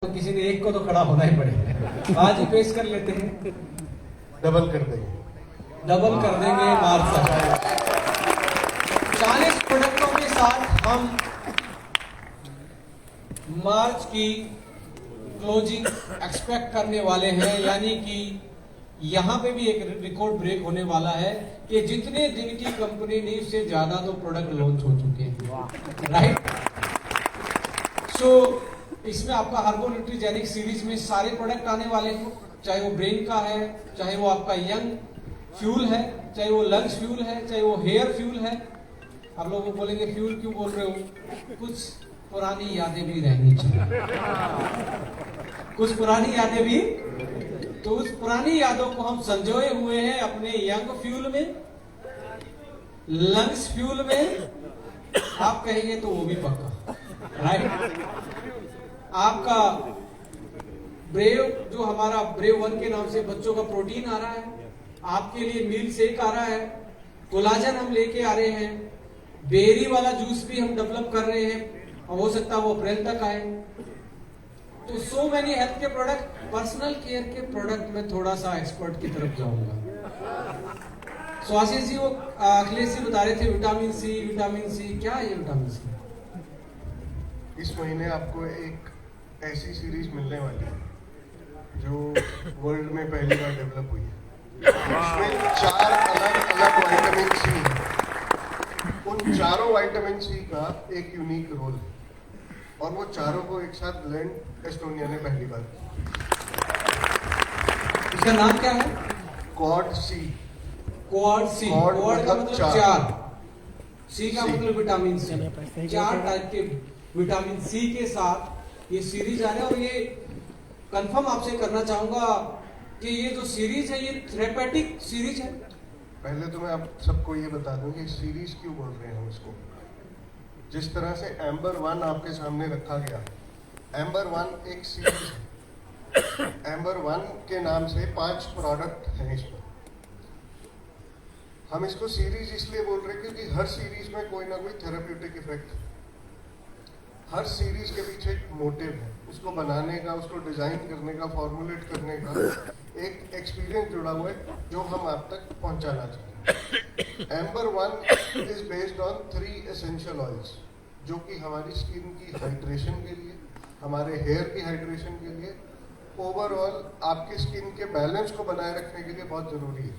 तो किसी ने एक को तो खड़ा होना ही पड़ेगा। आज ही पेश कर लेते हैं, डबल कर देंगे मार्च तक 40 प्रोडक्टों के साथ हम मार्च की क्लोजिंग एक्सपेक्ट करने वाले हैं। यानी कि यहां पे भी एक रिकॉर्ड ब्रेक होने वाला है कि जितने दिन की कंपनी ने उससे ज्यादा तो प्रोडक्ट लॉन्च हो चुके हैं, राइट। सो इसमें आपका हर्बो न्यूट्रीजेनिक सीरीज में सारे प्रोडक्ट आने वाले हैं, चाहे वो ब्रेन का है, चाहे वो आपका यंग फ्यूल है, चाहे वो लंग्स फ्यूल है, चाहे वो हेयर फ्यूल है। आप लोग बोलेंगे फ्यूल क्यों बोल रहे हो? कुछ पुरानी यादें भी रहनी चाहिए, कुछ पुरानी यादें भी। तो उस पुरानी यादों को हम संजोए हुए हैं अपने यंग फ्यूल में, लंग्स फ्यूल में। आप कहेंगे तो वो भी पक्का, राइट। आपका ब्रेव, जो हमारा ब्रेव 1 के नाम से बच्चों का प्रोटीन आ रहा है, आपके लिए मील शेक आ रहा है, कोलाजन हम लेके आ रहे हैं, बेरी वाला जूस भी हम डेवलप कर रहे हैं और हो सकता है वो अप्रैल तक आए। तो सो मैनी हेल्थ के प्रोडक्ट, पर्सनल केयर के प्रोडक्ट में थोड़ा सा एक्सपर्ट की तरफ जाऊंगा। सो आशीष जी, वो अखिलेश जी बता रहे थे विटामिन सी, क्या है ये विटामिन सी? इस महीने आपको एक ऐसी सीरीज मिलने वाली है जो वर्ल्ड में पहली बार डेवलप हुई है। इसमें 4 अलग अलग विटामिन सी है। उन चारों विटामिन सी का एक यूनिक रोल है और वो चारों को एक साथ ब्लेंड एस्टोनिया ने पहली बार किया। इसका नाम क्या है? क्वाड सी। क्वाड का मतलब 4, सी का मतलब विटामिन सी। 4 टाइप के विटामिन सी के साथ ये सीरीज आ रहा है। और ये कंफर्म आपसे करना चाहूंगा कि ये जो सीरीज है ये थेरेपेटिक सीरीज है। पहले तो मैं आप सबको ये बता दूं कि सीरीज क्यों बोल रहे हैं हम इसको। जिस तरह से एम्बर 1 आपके सामने रखा गया, एम्बर 1 एक सीरीज है। एम्बर 1 के नाम से 5 प्रोडक्ट हैं इसमें। हम इसको सीरीज इसलिए बोल रहे हैं क्योंकि हर सीरीज में कोई ना कोई थेरेप्यूटिक इफेक्ट है। हर सीरीज के पीछे एक मोटिव है, उसको बनाने का, उसको डिजाइन करने का, फॉर्मुलेट करने का एक एक्सपीरियंस जुड़ा हुआ है जो हम आप तक पहुंचाना चाहते हैं। Amber 1 is based on 3 essential oils जो कि हमारी स्किन की हाइड्रेशन के लिए, हमारे हेयर की हाइड्रेशन के लिए, ओवरऑल आपकी स्किन के बैलेंस को बनाए रखने के लिए बहुत जरूरी है।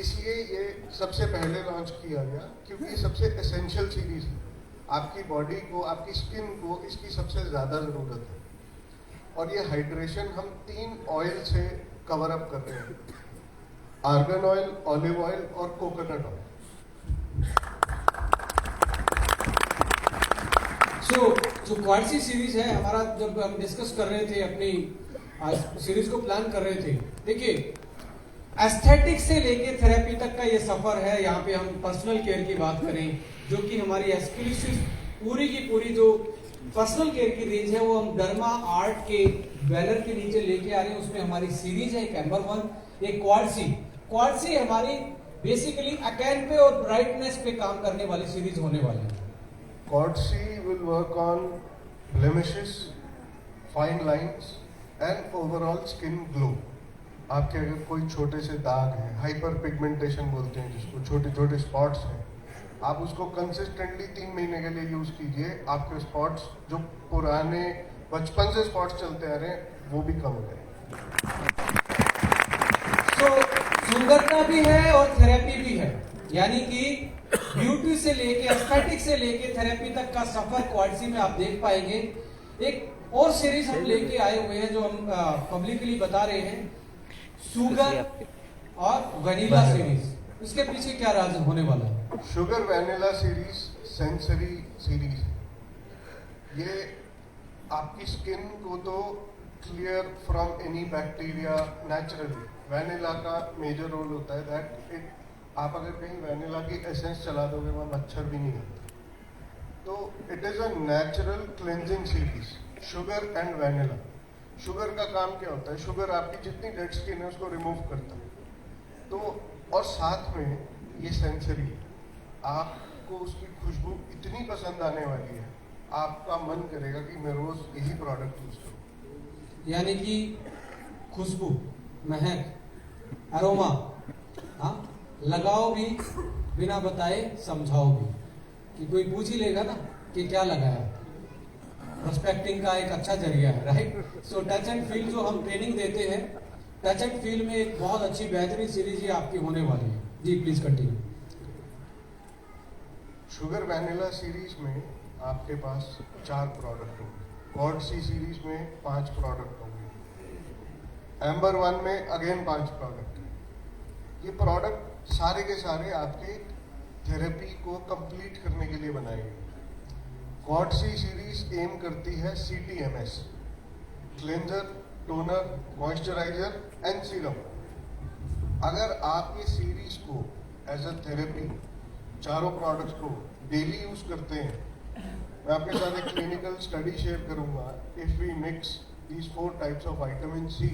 इसलिए ये सबसे पहले लॉन्च किया गया क्योंकि ये सबसे एसेंशियल सीरीज है। आपकी बॉडी को, आपकी स्किन को इसकी सबसे ज्यादा जरूरत है। और ये हाइड्रेशन हम 3 ऑयल से कवर अप कर रहे हैं, आर्गन ऑयल, ऑलिव ऑयल और कोकोनट ऑयल। जो क्वाडसी सीरीज है हमारा, जब हम डिस्कस कर रहे थे अपनी सीरीज को प्लान कर रहे थे, देखिए एस्थेटिक से लेके थेरेपी तक का ये सफर है। यहाँ पे हम पर्सनल केयर की बात करें, जो कि हमारी एक्सक्लूसिव पूरी की पूरी जो पर्सनल केयर की रेंज है वो हम डर्मा आर्ट के बैनर के नीचे लेके आ रहे हैं। उसमें हमारी सीरीज है एक एम्बर 1, एक क्वाडसी हमारी बेसिकली अकैन पे और ब्राइटनेस पे काम करने वाली सीरीज होने वाली है। Quad C will work on blemishes, fine lines and overall skin glow. आपके अगर कोई छोटे से दाग हैं, हाइपर पिगमेंटेशन बोलते हैं जिसको, छोटे छोटे स्पॉट्स हैं, आप उसको कंसिस्टेंटली 3 महीने के लिए यूज कीजिए। आपके स्पॉट्स जो पुराने बचपन से स्पॉट्स चलते आ रहे हैं वो भी कम हो जाए। तो सुंदरता भी है और थेरेपी भी है, यानी कि ब्यूटी से लेके, एस्थेटिक से लेके थेरेपी तक का सफर क्वाडसी में आप देख पाएंगे। एक और सीरीज हम लेके आए हुए हैं जो हम पब्लिकली बता रहे हैं, शुगर और वनीला सीरीज। इसके पीछे क्या राज होने वाला है? Sugar vanilla series sensory series है। ये आपकी स्किन को तो clear from any bacteria naturally. Vanilla का मेजर रोल होता है दैट इट, आप अगर कहीं वैनिला की एसेंस चला दोगे वहाँ मच्छर भी नहीं होता। तो it is a natural cleansing series, sugar and vanilla. Sugar का काम क्या होता है? शुगर आपकी जितनी डेड स्किन है उसको रिमूव करता है। तो और साथ में ये सेंसरी, आपको उसकी खुशबू इतनी पसंद आने वाली है, आपका मन करेगा कि मैं रोज यही प्रोडक्ट यूज करूँ। यानी कि खुशबू, महक, अरोमा, हाँ, लगाओ भी बिना बताए, समझाओ भी। कि कोई पूछ ही लेगा ना कि क्या लगाया। प्रोस्पेक्टिंग का एक अच्छा जरिया है, right. So touch and feel जो हम ट्रेनिंग देते हैं, टच एंड फील में एक बहुत अच्छी बेहतरीन सीरीज ही आपकी होने वाली है। जी please continue. Sugar vanilla series में आपके पास 4 प्रोडक्ट होंगे, गॉड सी सीरीज में 5 प्रोडक्ट होंगे, एम्बर 1 में अगेन 5 प्रोडक्ट। ये प्रोडक्ट सारे के सारे आपके थेरेपी को कंप्लीट करने के लिए बनाए गए। गॉड सी सीरीज एम करती है CTMS, cleanser, toner, moisturizer and serum. अगर आप ये सीरीज को एज अ थेरेपी चारों प्रोडक्ट्स को डेली यूज करते हैं, मैं आपके साथ एक क्लिनिकल स्टडी शेयर करूंगा। If we mix these 4 types of vitamin C,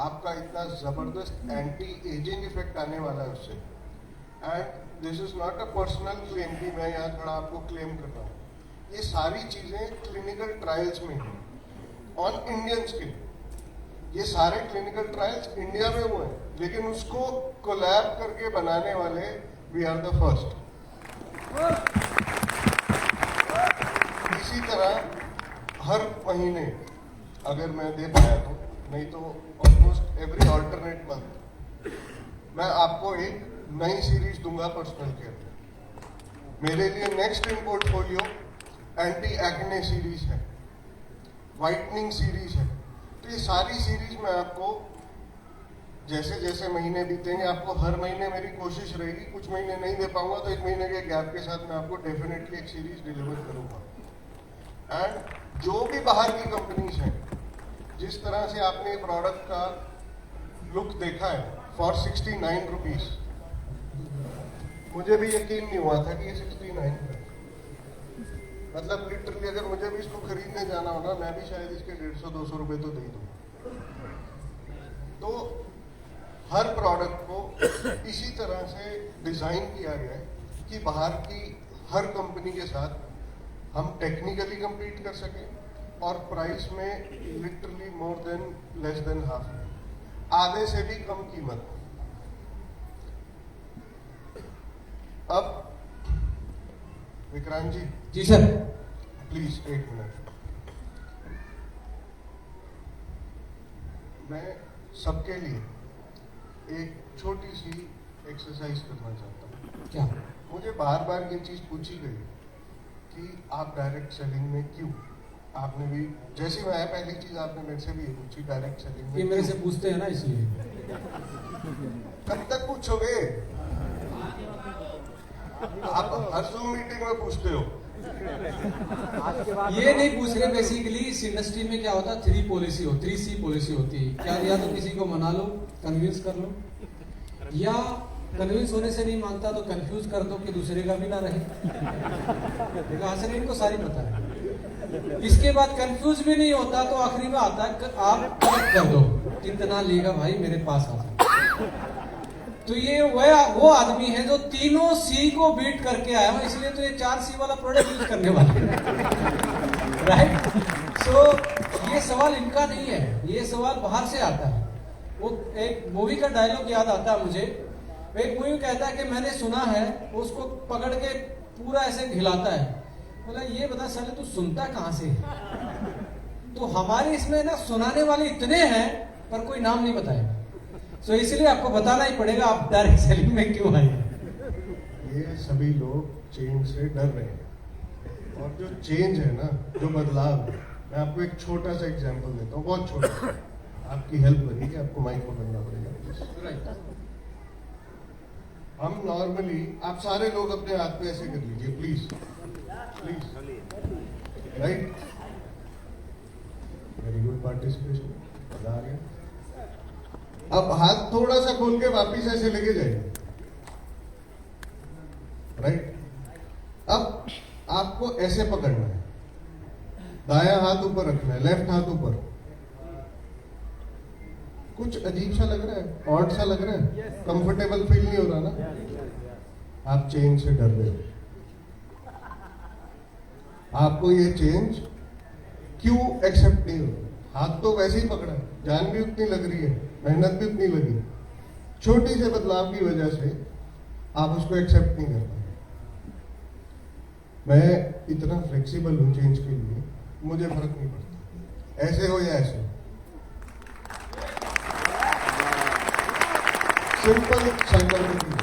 आपका इतना जबरदस्त एंटी एजिंग इफेक्ट आने वाला है उससे। And this is not a personal claim कि मैं यहाँ खड़ा आपको क्लेम कर रहा हूँ। ये सारी चीजें क्लिनिकल ट्रायल्स में हैं ऑन इंडियन स्किन। ये सारे क्लिनिकल ट्रायल्स इंडिया में हुए हैं, लेकिन उसको कोलैब करके बनाने वाले वी आर द फर्स्ट। इसी तरह हर महीने अगर मैं दे पाया तो, नहीं तो ऑलमोस्ट एवरी ऑल्टरनेट मंथ मैं आपको एक नई सीरीज दूंगा पर्सनल केयर। मेरे लिए next in portfolio anti acne series है, वाइटनिंग सीरीज है। तो ये सारी सीरीज मैं आपको जैसे जैसे महीने बीतेंगे, आपको हर महीने मेरी कोशिश रहेगी, कुछ महीने नहीं दे पाऊंगा तो 1 महीने के गैप के साथ मैं आपको डेफिनेटली एक सीरीज डिलीवर करूंगा। एंड जो भी बाहर की कंपनीज हैं, जिस तरह से आपने प्रोडक्ट का लुक देखा है फॉर 69 रुपीज, मुझे भी यकीन नहीं हुआ था कि ये 69 है। मतलब लिटरली अगर मुझे भी इसको खरीदने जाना हो ना, मैं भी शायद इसके 150-200 रुपए तो दे दूं। तो हर प्रोडक्ट को इसी तरह से डिजाइन किया गया है कि बाहर की हर कंपनी के साथ हम टेक्निकली compete कर सकें और प्राइस में literally more than less than half, आधे से भी कम कीमत। अब विक्रांत जी। जी सर। Please 1 minute. मैं सबके लिए एक छोटी सी एक्सरसाइज करना चाहता हूँ। क्या? मुझे बार बार ये चीज पूछी गई कि आप डायरेक्ट सेलिंग में क्यों, आपने भी जैसे मैं आया पहली चीज आपने मेरे से भी ये पूछी, डायरेक्ट सेलिंग में ये मेरे से पूछते हैं ना, इसलिए। कब तक पूछोगे? आप हर जूम मीटिंग में पूछते हो। ये नहीं पूछ रहे। बेसिकली इस इंडस्ट्री में क्या होता है, 3C पॉलिसी होती है। क्या, या तो किसी को मना लो, कन्विंस कर लो, या कन्विंस होने से नहीं मानता तो कंफ्यूज कर दो कि दूसरे का भी ना रहे। हसनैन को सारी पता है। इसके बाद कंफ्यूज भी नहीं होता तो आखिरी में आता है आप कलेक्ट कर दो, कितना लेगा भाई मेरे पास आ। तो ये वो आदमी है जो तीनों C को बीट करके आया हो, इसलिए तो ये 4C वाला प्रोडक्ट यूज करने वाले हैं, राइट। सो ये सवाल इनका नहीं है, ये सवाल बाहर से आता है। वो एक मूवी का डायलॉग याद आता है मुझे। एक मूवी कहता है कि मैंने सुना है, उसको पकड़ के पूरा ऐसे हिलाता है, बोला ये बता साले तू सुनता कहां से? तो हमारे इसमें ना सुनाने वाले इतने हैं पर कोई नाम नहीं बताएगा। सो इसलिए आपको बताना ही पड़ेगा आप डायरेक्ट सेलिंग में क्यों आए। ये सभी लोग चेंज से डर रहे हैं, और जो चेंज है ना, जो बदलाव है, मैं आपको एक छोटा सा एग्जांपल देता हूँ, बहुत छोटा। आपकी हेल्प करेगी, आपको माइक पकड़ना पड़ेगा। हम नॉर्मली, आप सारे लोग अपने हाथ पे ऐसे कर लीजिए please please, right. Very good participation, मजा आ गया। अब हाथ थोड़ा सा खोल के वापिस ऐसे लेके जाइए, राइट। अब आपको ऐसे पकड़ना है, दायां हाथ ऊपर रखना है, लेफ्ट हाथ ऊपर। कुछ अजीब सा लग रहा है, ऑड सा लग रहा है, कंफर्टेबल फील नहीं हो रहा ना? आप चेंज से डर रहे हो। आपको ये चेंज क्यों एक्सेप्ट नहीं हो? हाथ तो वैसे ही पकड़ा, जान भी उतनी लग रही है, मेहनत भी उतनी लगी, छोटी से बदलाव की वजह से आप उसको एक्सेप्ट नहीं कर पाए। मैं इतना फ्लेक्सिबल हूं चेंज के लिए, मुझे फर्क नहीं पड़ता, ऐसे हो या ऐसे। सिंपल साइकोलॉजी है।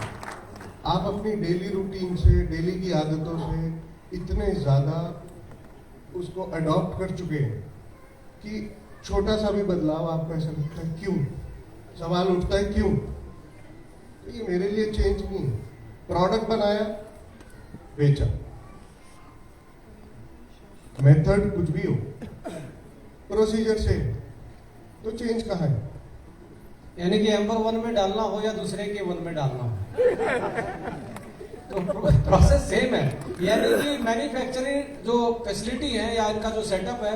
आप अपनी डेली रूटीन से, डेली की आदतों से इतने ज्यादा उसको अडॉप्ट कर चुके हैं कि छोटा सा भी बदलाव आपको ऐसा लगता है क्यों, सवाल उठता है क्यों। तो ये मेरे लिए चेंज नहीं है। प्रोडक्ट बनाया, बेचा, मेथड कुछ भी हो, प्रोसीजर से, तो चेंज कहाँ है? यानी कि नंबर 1 में डालना हो या दूसरे के 1 में डालना हो, तो प्रोसेस सेम है। यानी कि मैन्युफैक्चरिंग जो फैसिलिटी है या इनका जो सेटअप है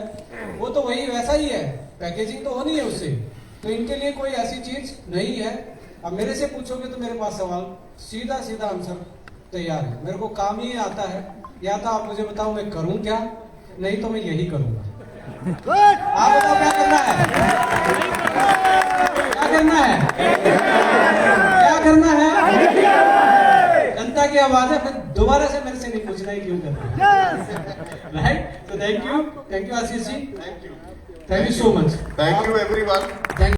वो तो वही वैसा ही है, पैकेजिंग तो होनी है उससे, तो इनके लिए कोई ऐसी चीज नहीं है। अब मेरे से पूछोगे तो मेरे पास सवाल सीधा सीधा आंसर तैयार है। मेरे को काम ही आता है, या तो आप मुझे बताओ मैं करूं क्या, नहीं तो मैं यही करूंगा। आप बताओ क्या करना है, क्या करना है, क्या करना है? जनता की आवाज है, फिर दोबारा से मेरे से नहीं पूछना है क्यों करना है, राइट? तो thank you Ashish ji, thank you, thank you so much, thank you everyone. Thank